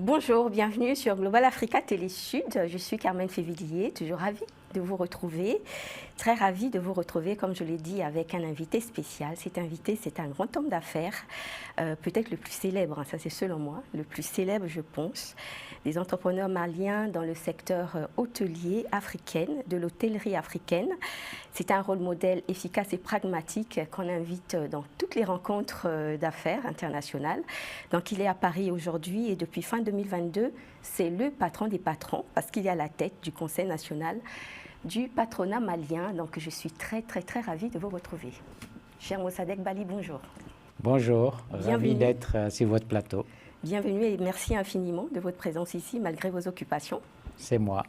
Bonjour, bienvenue sur Global Africa Télé Sud. Je suis Carmen Févillier, toujours ravie de vous retrouver. Très ravie de vous retrouver, comme je l'ai dit, avec un invité spécial. Cet invité, c'est un grand homme d'affaires, peut-être le plus célèbre, ça c'est selon moi, le plus célèbre, je pense, des entrepreneurs maliens dans le secteur hôtelier africain, de l'hôtellerie africaine. C'est un rôle modèle efficace et pragmatique qu'on invite dans toutes les rencontres d'affaires internationales. Donc il est à Paris aujourd'hui et depuis fin 2022, c'est le patron des patrons parce qu'il est à la tête du Conseil national du patronat malien. Donc je suis très ravie de vous retrouver. Cher Mossadegh Bali, bonjour. Bonjour, ravi d'être sur votre plateau. Bienvenue et merci infiniment de votre présence ici malgré vos occupations. C'est moi.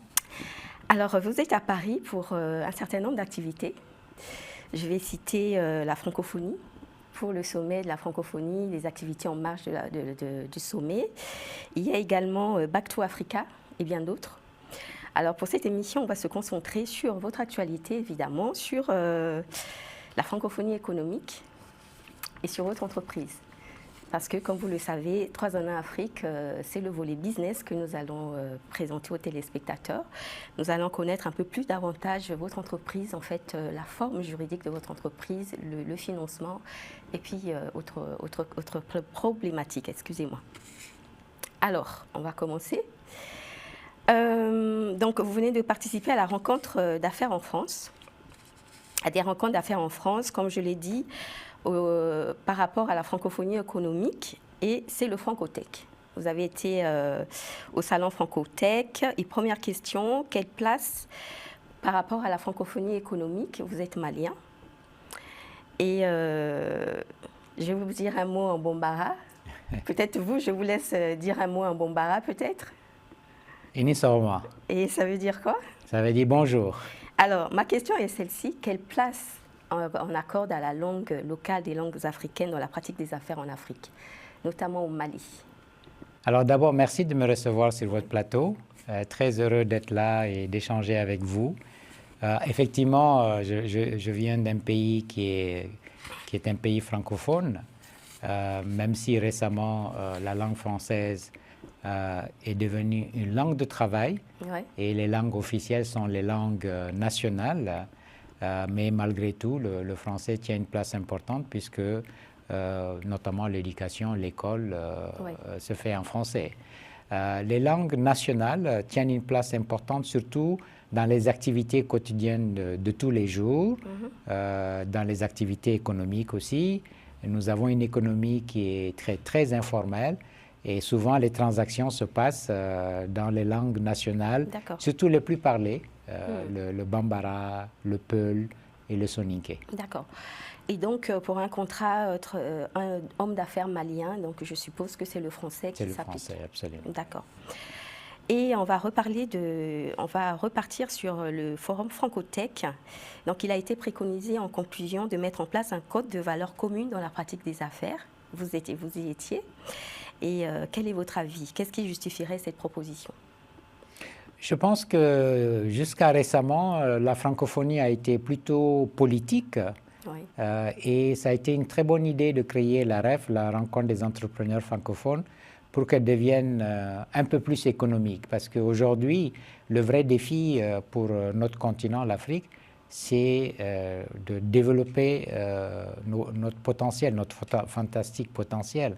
Alors, vous êtes à Paris pour un certain nombre d'activités. Je vais citer la francophonie, pour le sommet de la francophonie, les activités en marge du sommet. Il y a également Back to Africa et bien d'autres. Alors, pour cette émission, on va se concentrer sur votre actualité, évidemment, sur la francophonie économique et sur votre entreprise. Parce que, comme vous le savez, 3 en 1 Afrique, c'est le volet business que nous allons présenter aux téléspectateurs. Nous allons connaître un peu plus davantage votre entreprise, en fait, la forme juridique de votre entreprise, le financement et puis autre problématique, excusez-moi. Alors, on va commencer. Donc, vous venez de participer à la rencontre d'affaires en France, à des rencontres d'affaires en France, comme je l'ai dit, par rapport à la francophonie économique, et c'est le Francotech. Vous avez été au salon Francotech. Et première question, quelle place par rapport à la francophonie économique? Vous êtes malien. Et je vais vous dire un mot en Bambara. Peut-être vous, je vous laisse dire un mot en Bambara, peut-être. Inisoma. Et ça veut dire quoi? Ça veut dire bonjour. Alors, ma question est celle-ci. Quelle place on accorde à la langue locale des langues africaines dans la pratique des affaires en Afrique, notamment au Mali? Alors d'abord, merci de me recevoir sur votre plateau. Très heureux d'être là et d'échanger avec vous. Effectivement, je viens d'un pays qui est un pays francophone, même si récemment la langue française est devenue une langue de travail, ouais. Et les langues officielles sont les langues nationales. Mais malgré tout, le français tient une place importante puisque notamment l'éducation, l'école oui. Se fait en français. Les langues nationales tiennent une place importante très dans les activités quotidiennes de tous les jours, dans les activités économiques aussi. Nous avons une économie qui est très informelle et souvent les transactions se passent dans les langues nationales, surtout les plus parlées. Le Bambara, le Peul et le Soninké. D'accord. Et donc, pour un contrat entre un homme d'affaires malien, donc je suppose que c'est le français qui s'applique. C'est le français, absolument. D'accord. Et on va repartir sur le forum Francotech. Donc, il a été préconisé en conclusion de mettre en place un code de valeurs communes dans la pratique des affaires. Vous y étiez. Et quel est votre avis? Qu'est-ce qui justifierait cette proposition? Je pense que jusqu'à récemment, la francophonie a été plutôt politique. Oui. Et ça a été une très bonne idée de créer la REF, la rencontre des entrepreneurs francophones, pour qu'elle devienne un peu plus économique. Parce qu'aujourd'hui, le vrai défi pour notre continent, l'Afrique, c'est de développer notre potentiel, notre fantastique potentiel.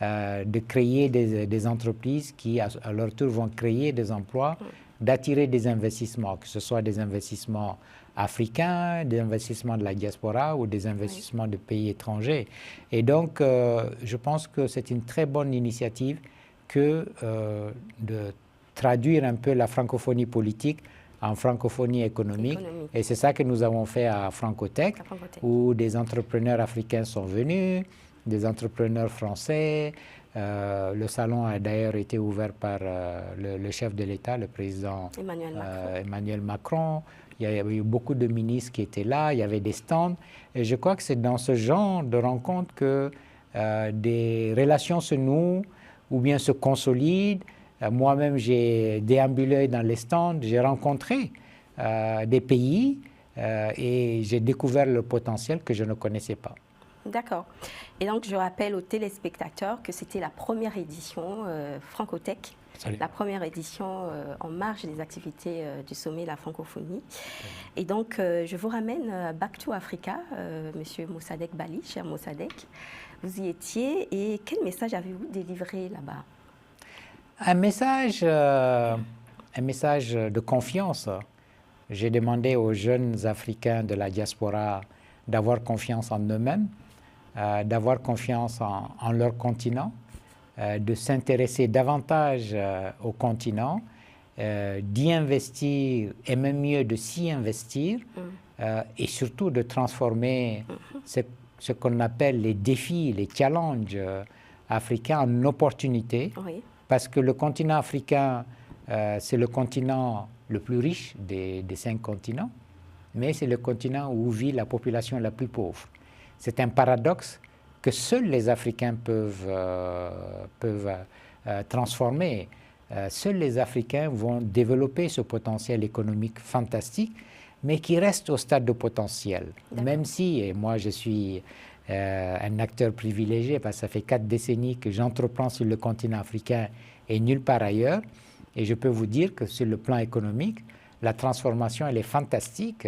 De créer des entreprises qui, à leur tour, vont créer des emplois, d'attirer des investissements, que ce soit des investissements africains, des investissements de la diaspora ou des investissements de pays étrangers. Et donc, je pense que c'est une très bonne initiative que de traduire un peu la francophonie politique en francophonie économique. Et c'est ça que nous avons fait à Francotech, où des entrepreneurs africains sont venus, des entrepreneurs français. Le salon a d'ailleurs été ouvert par le chef de l'État, le président Emmanuel Macron. Il y avait eu beaucoup de ministres qui étaient là, il y avait des stands. Et je crois que c'est dans ce genre de rencontres que des relations se nouent ou bien se consolident. Moi-même, j'ai déambulé dans les stands, j'ai rencontré des pays et j'ai découvert le potentiel que je ne connaissais pas. D'accord. Et donc, je rappelle aux téléspectateurs que c'était la première édition Francotech, la première édition en marge des activités du sommet de la francophonie. Et donc, je vous ramène Back to Africa, Monsieur Mossadegh Bali, cher Mossadegh. Vous y étiez et quel message avez-vous délivré là-bas? Un message de confiance. J'ai demandé aux jeunes Africains de la diaspora d'avoir confiance en eux-mêmes, d'avoir confiance en leur continent, de s'intéresser davantage au continent, d'y investir et même mieux de s'y investir et surtout de transformer ce qu'on appelle les défis, les challenges africains en opportunités. Oui. Parce que le continent africain, c'est le continent le plus riche des 5 continents, mais c'est le continent où vit la population la plus pauvre. C'est un paradoxe que seuls les Africains peuvent transformer. Seuls les Africains vont développer ce potentiel économique fantastique, mais qui reste au stade de potentiel. Même si, et moi je suis un acteur privilégié, parce que ça fait 4 décennies que j'entreprends sur le continent africain et nulle part ailleurs, et je peux vous dire que sur le plan économique, la transformation, elle est fantastique,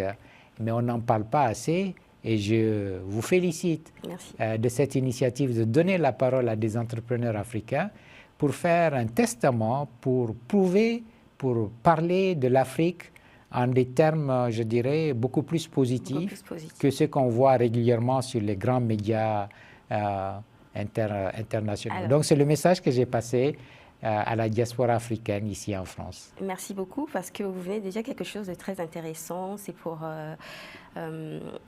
mais on n'en parle pas assez. Et je vous félicite de cette initiative de donner la parole à des entrepreneurs africains pour faire un testament, pour prouver, pour parler de l'Afrique en des termes, je dirais, beaucoup plus positifs que ce qu'on voit régulièrement sur les grands médias internationaux. Alors, donc c'est le message que j'ai passé à la diaspora africaine ici en France. Merci beaucoup parce que vous venez déjà quelque chose de très intéressant.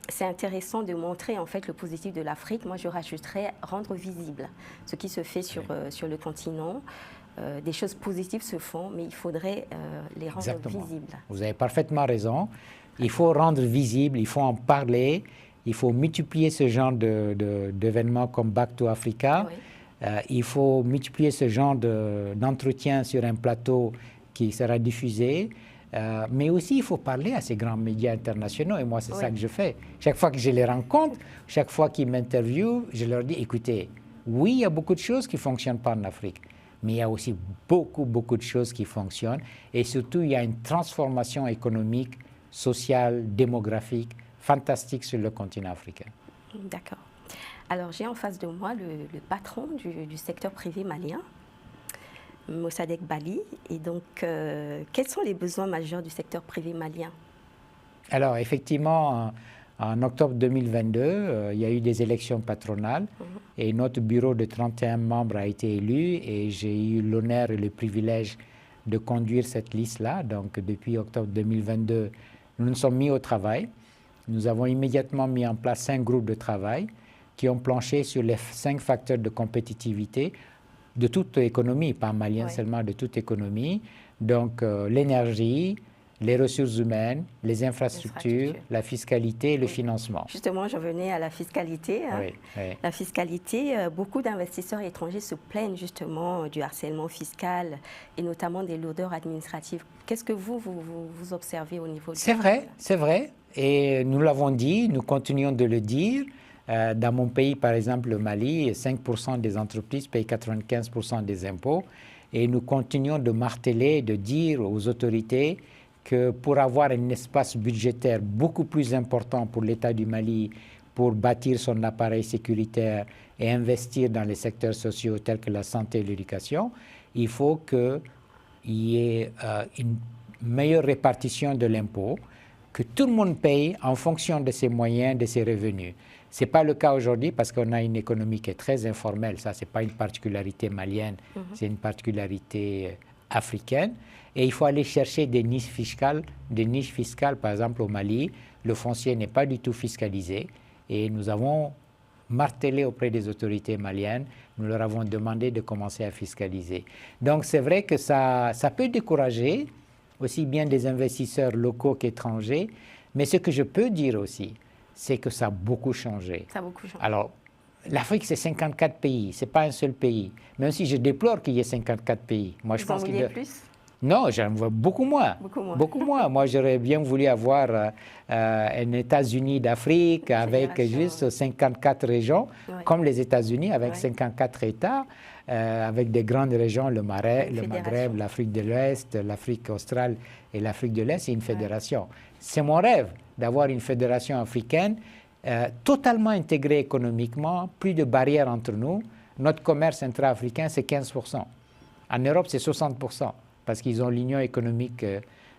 C'est intéressant de montrer en fait le positif de l'Afrique. Moi, je rajouterais rendre visible ce qui se fait sur le continent. Des choses positives se font, mais il faudrait les rendre visibles. Vous avez parfaitement raison. Il faut rendre visible, il faut en parler, il faut multiplier ce genre d'événements comme Back to Africa. Oui. Il faut multiplier ce genre d'entretien sur un plateau qui sera diffusé. Mais aussi, il faut parler à ces grands médias internationaux. Et moi, c'est ça que je fais. Chaque fois que je les rencontre, chaque fois qu'ils m'interviewent, je leur dis, écoutez, oui, il y a beaucoup de choses qui ne fonctionnent pas en Afrique. Mais il y a aussi beaucoup de choses qui fonctionnent. Et surtout, il y a une transformation économique, sociale, démographique, fantastique sur le continent africain. D'accord. Alors, j'ai en face de moi le patron du secteur privé malien, Mossadegh Bali. Et donc, quels sont les besoins majeurs du secteur privé malien? Alors, effectivement, en octobre 2022, il y a eu des élections patronales et notre bureau de 31 membres a été élu et j'ai eu l'honneur et le privilège de conduire cette liste-là. Donc, depuis octobre 2022, nous nous sommes mis au travail. Nous avons immédiatement mis en place 5 groupes de travail qui ont planché sur les 5 facteurs de compétitivité de toute économie, pas malienne seulement, de toute économie. Donc, l'énergie, les ressources humaines, les infrastructures, la fiscalité et le financement. Justement, j'en venais à la fiscalité. La fiscalité, beaucoup d'investisseurs étrangers se plaignent justement du harcèlement fiscal et notamment des lourdeurs administratives. Qu'est-ce que vous observez au niveau du... C'est vrai. Et nous l'avons dit, nous continuons de le dire. Dans mon pays, par exemple, le Mali, 5% des entreprises payent 95% des impôts. Et nous continuons de marteler, de dire aux autorités que pour avoir un espace budgétaire beaucoup plus important pour l'État du Mali, pour bâtir son appareil sécuritaire et investir dans les secteurs sociaux tels que la santé et l'éducation, il faut qu'il y ait une meilleure répartition de l'impôt, que tout le monde paye en fonction de ses moyens, de ses revenus. Ce n'est pas le cas aujourd'hui parce qu'on a une économie qui est très informelle. Ça, ce n'est pas une particularité malienne, c'est une particularité africaine. Et il faut aller chercher des niches fiscales. Par exemple, au Mali, le foncier n'est pas du tout fiscalisé. Et nous avons martelé auprès des autorités maliennes. Nous leur avons demandé de commencer à fiscaliser. Donc, c'est vrai que ça peut décourager aussi bien des investisseurs locaux qu'étrangers. Mais ce que je peux dire aussi, c'est que ça a beaucoup changé. Alors, l'Afrique, c'est 54 pays, ce n'est pas un seul pays. Même si je déplore qu'il y ait 54 pays. Moi, je pense qu'il y ait plus. Non, j'en vois beaucoup moins. Beaucoup moins. Moi, j'aurais bien voulu avoir un États-Unis d'Afrique avec juste 54 régions, comme les États-Unis, avec 54 États, avec des grandes régions, le Maghreb, l'Afrique de l'Ouest, l'Afrique australe et l'Afrique de l'Est, c'est une fédération. C'est mon rêve d'avoir une fédération africaine totalement intégrée économiquement, plus de barrières entre nous. Notre commerce intra-africain, c'est 15%. En Europe, c'est 60%. Parce qu'ils ont l'union économique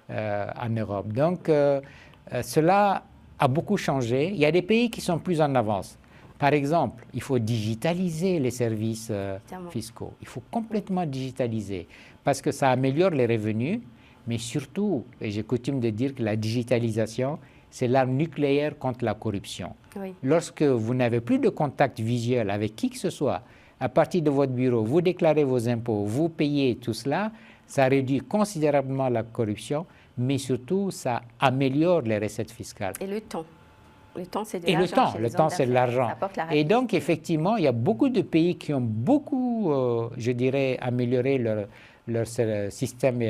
en Europe. Donc, cela a beaucoup changé. Il y a des pays qui sont plus en avance. Par exemple, il faut digitaliser les services fiscaux. Il faut complètement digitaliser parce que ça améliore les revenus, mais surtout, et j'ai coutume de dire que la digitalisation, c'est l'arme nucléaire contre la corruption. Oui. Lorsque vous n'avez plus de contact visuel avec qui que ce soit, à partir de votre bureau, vous déclarez vos impôts, vous payez tout cela, ça réduit considérablement la corruption, mais surtout, ça améliore les recettes fiscales. Et le temps. Le temps, c'est de l'argent. Le temps, c'est de l'argent. Et donc, effectivement, il y a beaucoup de pays qui ont beaucoup, je dirais, amélioré leur système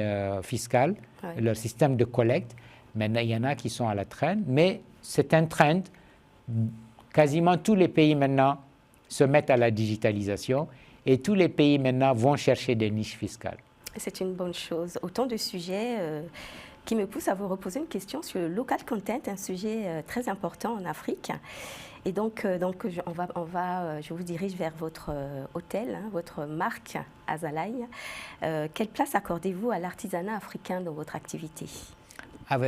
fiscal, leur système de collecte. Maintenant, il y en a qui sont à la traîne, mais c'est un trend. Quasiment tous les pays maintenant se mettent à la digitalisation et tous les pays maintenant vont chercher des niches fiscales. C'est une bonne chose. Autant de sujets qui me poussent à vous reposer une question sur le local content, un sujet très important en Afrique. Et donc je vous dirige vers votre hôtel, votre marque Azalai. Quelle place accordez-vous à l'artisanat africain dans votre activité?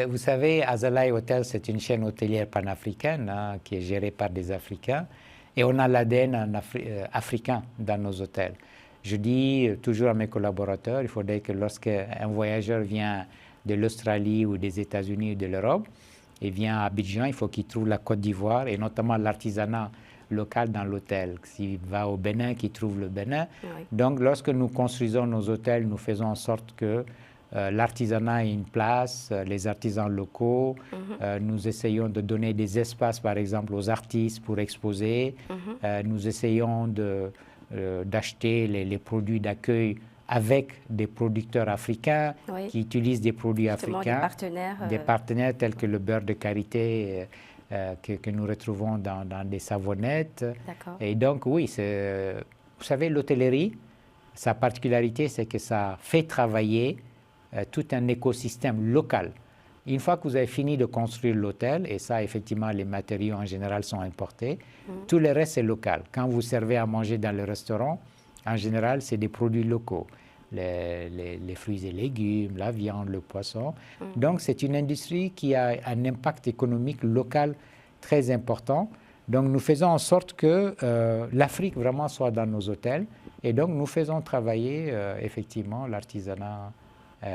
Vous savez, Azalai Hotel, c'est une chaîne hôtelière panafricaine qui est gérée par des Africains. Et on a l'ADN africain dans nos hôtels. Je dis toujours à mes collaborateurs, il faudrait que lorsqu'un voyageur vient de l'Australie ou des États-Unis ou de l'Europe et vient à Abidjan, il faut qu'il trouve la Côte d'Ivoire et notamment l'artisanat local dans l'hôtel. S'il va au Bénin, qu'il trouve le Bénin. Oui. Donc, lorsque nous construisons nos hôtels, nous faisons en sorte que l'artisanat ait une place, les artisans locaux. Nous essayons de donner des espaces, par exemple, aux artistes pour exposer. Nous essayons d'acheter les produits d'accueil avec des producteurs africains qui utilisent des produits africains, des partenaires tels que le beurre de karité que nous retrouvons dans des savonnettes. Et donc, oui, vous savez, l'hôtellerie, sa particularité, c'est que ça fait travailler tout un écosystème local. Une fois que vous avez fini de construire l'hôtel, et ça, effectivement, les matériaux en général sont importés, tout le reste est local. Quand vous servez à manger dans le restaurant, en général, c'est des produits locaux. Les fruits et légumes, la viande, le poisson. Donc, c'est une industrie qui a un impact économique local très important. Donc, nous faisons en sorte que l'Afrique vraiment soit dans nos hôtels. Et donc, nous faisons travailler, effectivement, l'artisanat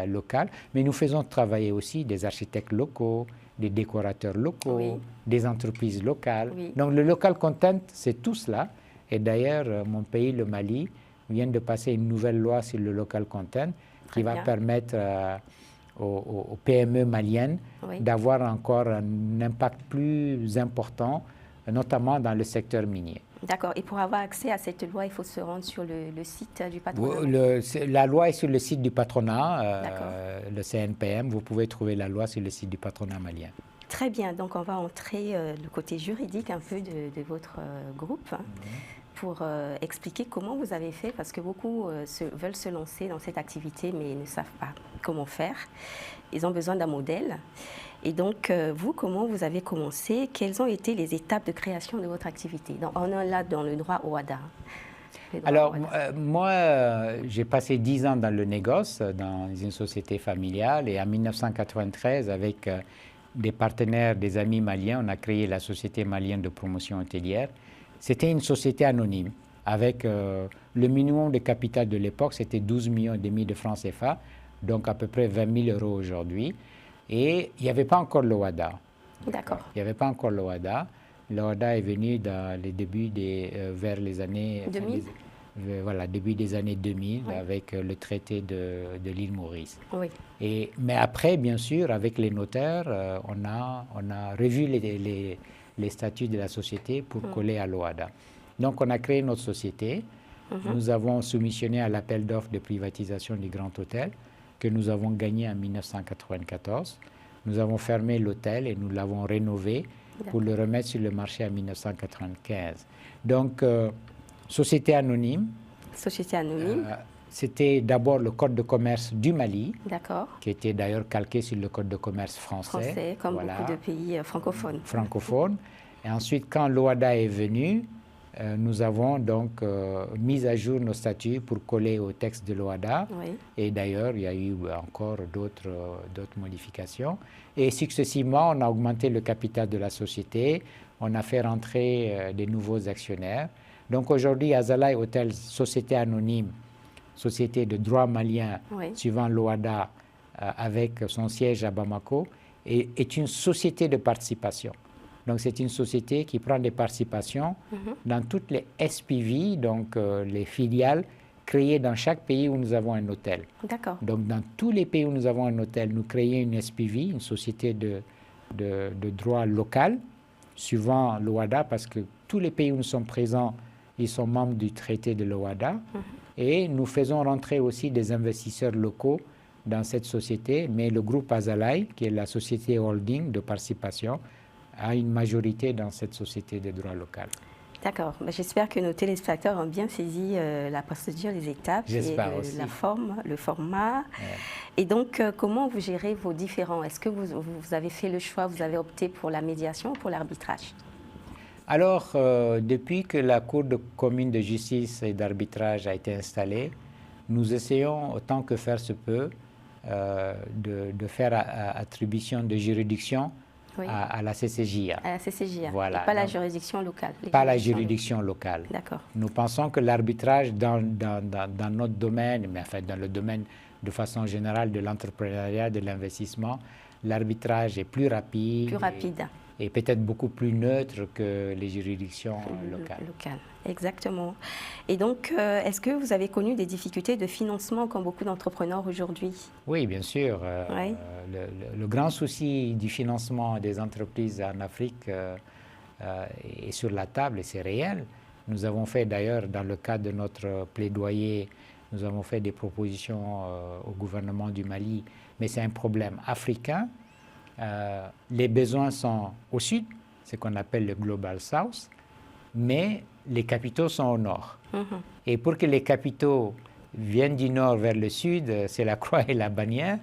local, mais nous faisons travailler aussi des architectes locaux, des décorateurs locaux, des entreprises locales. Donc le local content, c'est tout cela. Et d'ailleurs, mon pays, le Mali, vient de passer une nouvelle loi sur le local content qui va permettre aux PME maliennes d'avoir encore un impact plus important, notamment dans le secteur minier. D'accord. Et pour avoir accès à cette loi, il faut se rendre sur le site du patronat? La loi est sur le site du patronat, le CNPM. Vous pouvez trouver la loi sur le site du patronat malien. Très bien. Donc, on va entrer le côté juridique un peu de votre groupe pour expliquer comment vous avez fait, parce que beaucoup veulent se lancer dans cette activité, mais ne savent pas comment faire. Ils ont besoin d'un modèle. Et donc, vous, comment vous avez commencé? Quelles ont été les étapes de création de votre activité? Donc, on est là dans le droit OHADA. Alors, moi, j'ai passé 10 ans dans le négoce, dans une société familiale. Et en 1993, avec des partenaires, des amis maliens, on a créé la Société malienne de promotion hôtelière. C'était une société anonyme, avec le minimum de capital de l'époque, c'était 12,5 millions de francs CFA, donc à peu près 20 000 euros aujourd'hui. Et il n'y avait pas encore l'OHADA. D'accord. Il n'y avait pas encore l'OHADA. L'OHADA est venu dans les débuts vers les années 2000. Début des années 2000, avec le traité de l'île Maurice. Oui. Mais après, bien sûr, avec les notaires, on a revu les statuts de la société pour coller à l'OHADA. Donc, on a créé notre société. Nous avons soumissionné à l'appel d'offres de privatisation du Grand Hôtel, que nous avons gagné en 1994. Nous avons fermé l'hôtel et nous l'avons rénové pour le remettre sur le marché en 1995. Donc, société anonyme. Société anonyme. C'était d'abord le code de commerce du Mali, qui était d'ailleurs calqué sur le code de commerce français. Comme beaucoup de pays francophones. Francophones. Et ensuite, quand l'OHADA est venu, nous avons donc mis à jour nos statuts pour coller au texte de l'OHADA. Oui. Et d'ailleurs, il y a eu encore d'autres modifications. Et successivement, on a augmenté le capital de la société, on a fait rentrer des nouveaux actionnaires. Donc aujourd'hui, Azalaï Hôtel Société Anonyme, société de droit malien, suivant l'OHADA, avec son siège à Bamako, est une société de participation. Donc, c'est une société qui prend des participations dans toutes les SPV, donc les filiales créées dans chaque pays où nous avons un hôtel. D'accord. Donc, dans tous les pays où nous avons un hôtel, nous créons une SPV, une société de droit local, suivant l'OHADA, parce que tous les pays où nous sommes présents, ils sont membres du traité de l'OHADA. Et nous faisons rentrer aussi des investisseurs locaux dans cette société, mais le groupe Azalaï, qui est la société holding de participation, a une majorité dans cette société de droit local. D'accord. J'espère que nos téléspectateurs ont bien saisi la procédure, les étapes, et la forme, le format. Ouais. Et donc, comment vous gérez vos différends? Est-ce que vous avez fait le choix, vous avez opté pour la médiation ou pour l'arbitrage? Alors, depuis que la Cour commune de justice et d'arbitrage a été installée, nous essayons, autant que faire se peut, de faire attribution de juridiction à la CCJA. À la CCJA, voilà. Et pas la juridiction locale. Pas la juridiction locale. D'accord. Nous pensons que l'arbitrage dans notre domaine, mais enfin dans le domaine de façon générale de l'entrepreneuriat, de l'investissement, l'arbitrage est plus rapide. Plus rapide. Et peut-être beaucoup plus neutre que les juridictions locales. Exactement. Et donc, est-ce que vous avez connu des difficultés de financement comme beaucoup d'entrepreneurs aujourd'hui? Oui, bien sûr. Le grand souci du financement des entreprises en Afrique est sur la table et c'est réel. Nous avons fait d'ailleurs, dans le cadre de notre plaidoyer, nous avons fait des propositions au gouvernement du Mali, mais c'est un problème africain. Les besoins sont au sud, ce qu'on appelle le Global South, mais les capitaux sont au nord. Et pour que les capitaux viennent du nord vers le sud, c'est la croix et la bannière.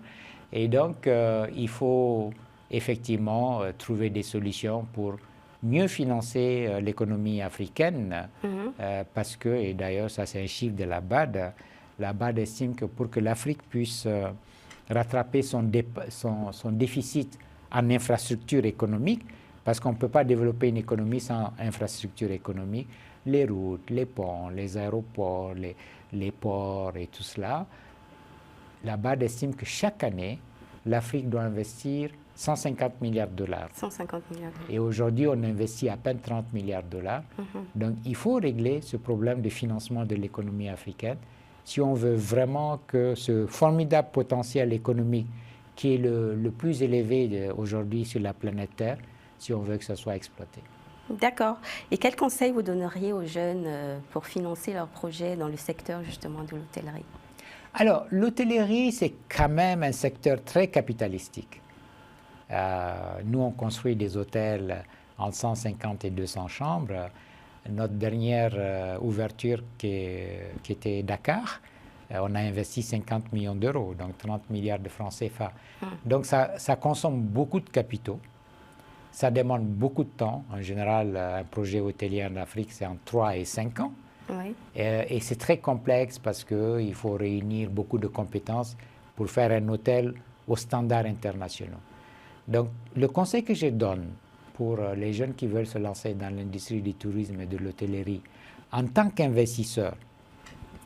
Et donc, il faut effectivement trouver des solutions pour mieux financer l'économie africaine, parce que, et d'ailleurs ça c'est un chiffre de la BAD estime que pour que l'Afrique puisse rattraper son déficit en infrastructure économique, parce qu'on ne peut pas développer une économie sans infrastructure économique, les routes, les ponts, les aéroports, les ports et tout cela. La BAD estime que chaque année, l'Afrique doit investir 150 milliards de dollars. 150 milliards de dollars. Et aujourd'hui, on investit à peine 30 milliards de dollars. Donc, il faut régler ce problème de financement de l'économie africaine si on veut vraiment que ce formidable potentiel économique qui est le plus élevé aujourd'hui sur la planète Terre, si on veut que ça soit exploité. D'accord. Et quels conseils vous donneriez aux jeunes pour financer leurs projets dans le secteur justement de l'hôtellerie? Alors, l'hôtellerie, c'est quand même un secteur très capitalistique. Nous, on construit des hôtels entre 150 et 200 chambres. Notre dernière ouverture qui était Dakar, on a investi 50 millions d'euros, donc 30 milliards de francs CFA. Donc ça consomme beaucoup de capitaux, ça demande beaucoup de temps. En général, un projet hôtelier en Afrique, c'est entre 3 et 5 ans. Oui. Et c'est très complexe parce qu'il faut réunir beaucoup de compétences pour faire un hôtel aux standards internationaux. Donc le conseil que je donne pour les jeunes qui veulent se lancer dans l'industrie du tourisme et de l'hôtellerie, en tant qu'investisseur,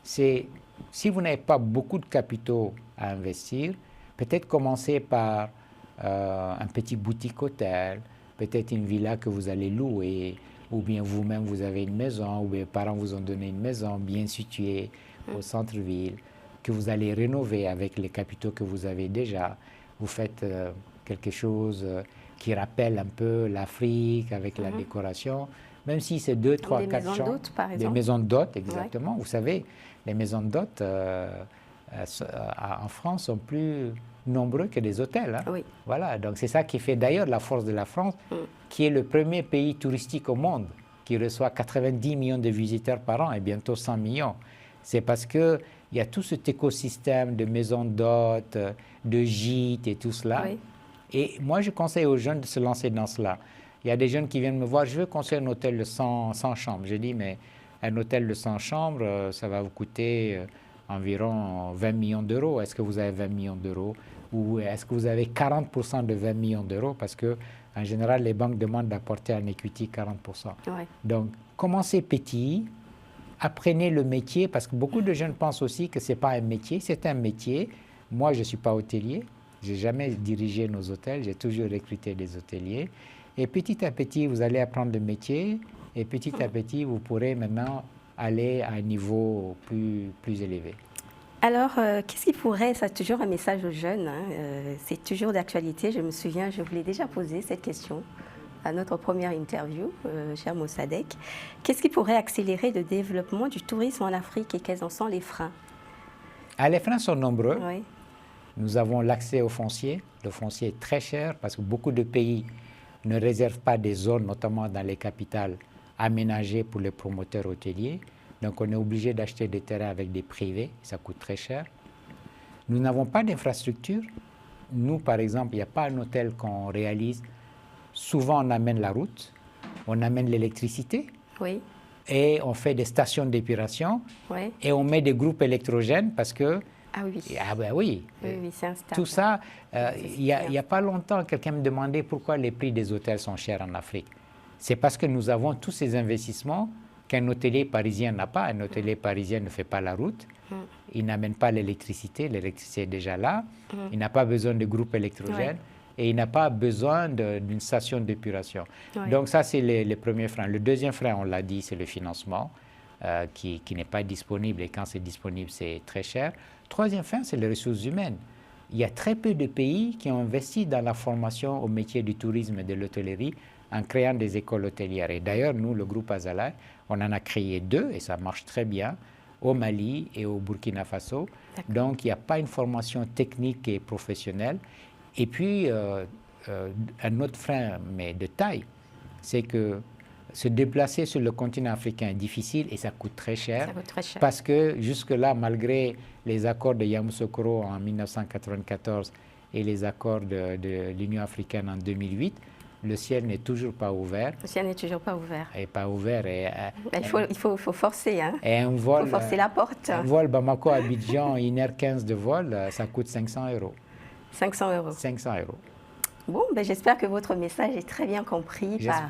c'est, si vous n'avez pas beaucoup de capitaux à investir, peut-être commencer par un petit boutique hôtel, peut-être une villa que vous allez louer, ou bien vous-même vous avez une maison, ou bien vos parents vous ont donné une maison bien située au centre-ville, que vous allez rénover avec les capitaux que vous avez déjà. Vous faites quelque chose qui rappelle un peu l'Afrique avec la décoration, même si c'est 2, 3, 4 chambres. Des maisons d'hôtes, par exemple. Des maisons d'hôtes, exactement. Vous savez, les maisons d'hôtes, en France sont plus nombreux que des hôtels. Hein. Oui. Voilà, donc c'est ça qui fait d'ailleurs la force de la France, qui est le premier pays touristique au monde, qui reçoit 90 millions de visiteurs par an et bientôt 100 millions. C'est parce qu'il y a tout cet écosystème de maisons d'hôtes, de gîtes et tout cela. Oui. Et moi, je conseille aux jeunes de se lancer dans cela. Il y a des jeunes qui viennent me voir, je veux construire un hôtel de 100 chambres. J'ai dit, mais un hôtel de 100 chambres, ça va vous coûter environ 20 millions d'euros. Est-ce que vous avez 20 millions d'euros? Ou est-ce que vous avez 40% de 20 millions d'euros? Parce que en général, les banques demandent d'apporter en equity 40%. Ouais. Donc, commencez petit, apprenez le métier, parce que beaucoup de jeunes pensent aussi que ce n'est pas un métier, c'est un métier. Moi, je ne suis pas hôtelier, je n'ai jamais dirigé nos hôtels, j'ai toujours recruté des hôteliers. Et petit à petit, vous allez apprendre le métier, et petit à petit, vous pourrez maintenant aller à un niveau plus élevé. Alors, qu'est-ce qui pourrait, c'est toujours un message aux jeunes, hein, c'est toujours d'actualité. Je me souviens, je vous l'ai déjà posé cette question à notre première interview, cher Mossadegh. Qu'est-ce qui pourrait accélérer le développement du tourisme en Afrique et quels en sont les freins? Les freins sont nombreux. Oui. Nous avons l'accès au foncier. Le foncier est très cher parce que beaucoup de pays ne réservent pas des zones, notamment dans les capitales, aménagées pour les promoteurs hôteliers. Donc, on est obligé d'acheter des terrains avec des privés, ça coûte très cher. Nous n'avons pas d'infrastructure. Nous, par exemple, il n'y a pas un hôtel qu'on réalise. Souvent, on amène la route, on amène l'électricité, Oui. et on fait des stations d'épuration, Oui. et on met des groupes électrogènes parce que... Ah oui. Ah ben oui. Oui, c'est instable. Tout ça, il n'y a pas longtemps, quelqu'un me demandait pourquoi les prix des hôtels sont chers en Afrique. C'est parce que nous avons tous ces investissements qu'un hôtelier parisien n'a pas. Un hôtelier parisien ne fait pas la route, il n'amène pas l'électricité est déjà là, il n'a pas besoin de groupes électrogènes et il n'a pas besoin d'une station d'épuration. Donc ça, c'est les premiers freins. Le deuxième frein, on l'a dit, c'est le financement qui n'est pas disponible et quand c'est disponible, c'est très cher. Troisième frein, c'est les ressources humaines. Il y a très peu de pays qui ont investi dans la formation au métier du tourisme et de l'hôtellerie en créant des écoles hôtelières. Et d'ailleurs, nous, le groupe Azalaï, on en a créé 2 et ça marche très bien, au Mali et au Burkina Faso. Donc, il n'y a pas une formation technique et professionnelle. Et puis, un autre frein, mais de taille, c'est que se déplacer sur le continent africain est difficile et ça coûte très cher. Ça coûte très cher. Parce que jusque-là, malgré les accords de Yamoussoukro en 1994 et les accords de l'Union africaine en 2008, le ciel n'est toujours pas ouvert. Le ciel n'est toujours pas ouvert. Et pas ouvert. Et, il faut forcer. Hein. Et un vol, il faut forcer la porte. Un vol Bamako-Abidjan, 1h15 de vol, ça coûte 500 €. 500 €. 500 €. Bon, j'espère que votre message est très bien compris par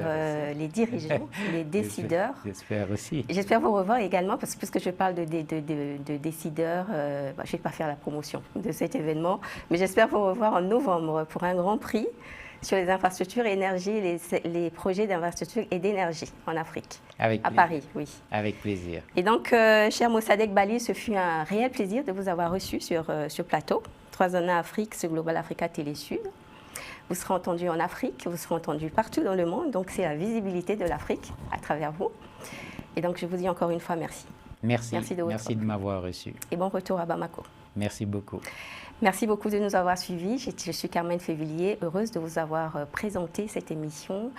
les dirigeants, les décideurs. J'espère aussi. J'espère vous revoir également, parce que puisque je parle de décideurs, je ne vais pas faire la promotion de cet événement, mais j'espère vous revoir en novembre pour un grand prix sur les infrastructures énergie, les projets d'infrastructures et d'énergie en Afrique. Avec à plaisir. Paris, oui. Avec plaisir. Et donc, cher Mossadegh Bali, ce fut un réel plaisir de vous avoir reçu sur ce plateau. 3 ans Afrique, sur Global Africa Télé Sud. Vous serez entendu en Afrique, vous serez entendu partout dans le monde. Donc, c'est la visibilité de l'Afrique à travers vous. Et donc, je vous dis encore une fois merci. Merci de m'avoir reçu. Et bon retour à Bamako. Merci beaucoup. Merci beaucoup de nous avoir suivis. Je suis Carmen Févillier, heureuse de vous avoir présenté cette émission.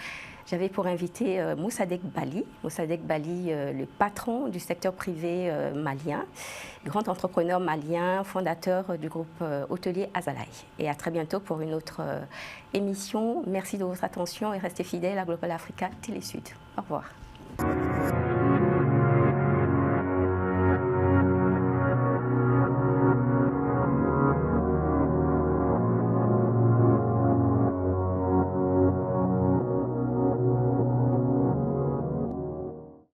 J'avais pour invité Mossadegh Bali. Mossadegh Bali, le patron du secteur privé malien, grand entrepreneur malien, fondateur du groupe hôtelier Azalaï. Et à très bientôt pour une autre émission. Merci de votre attention et restez fidèles à Global Africa Télé Sud. Au revoir.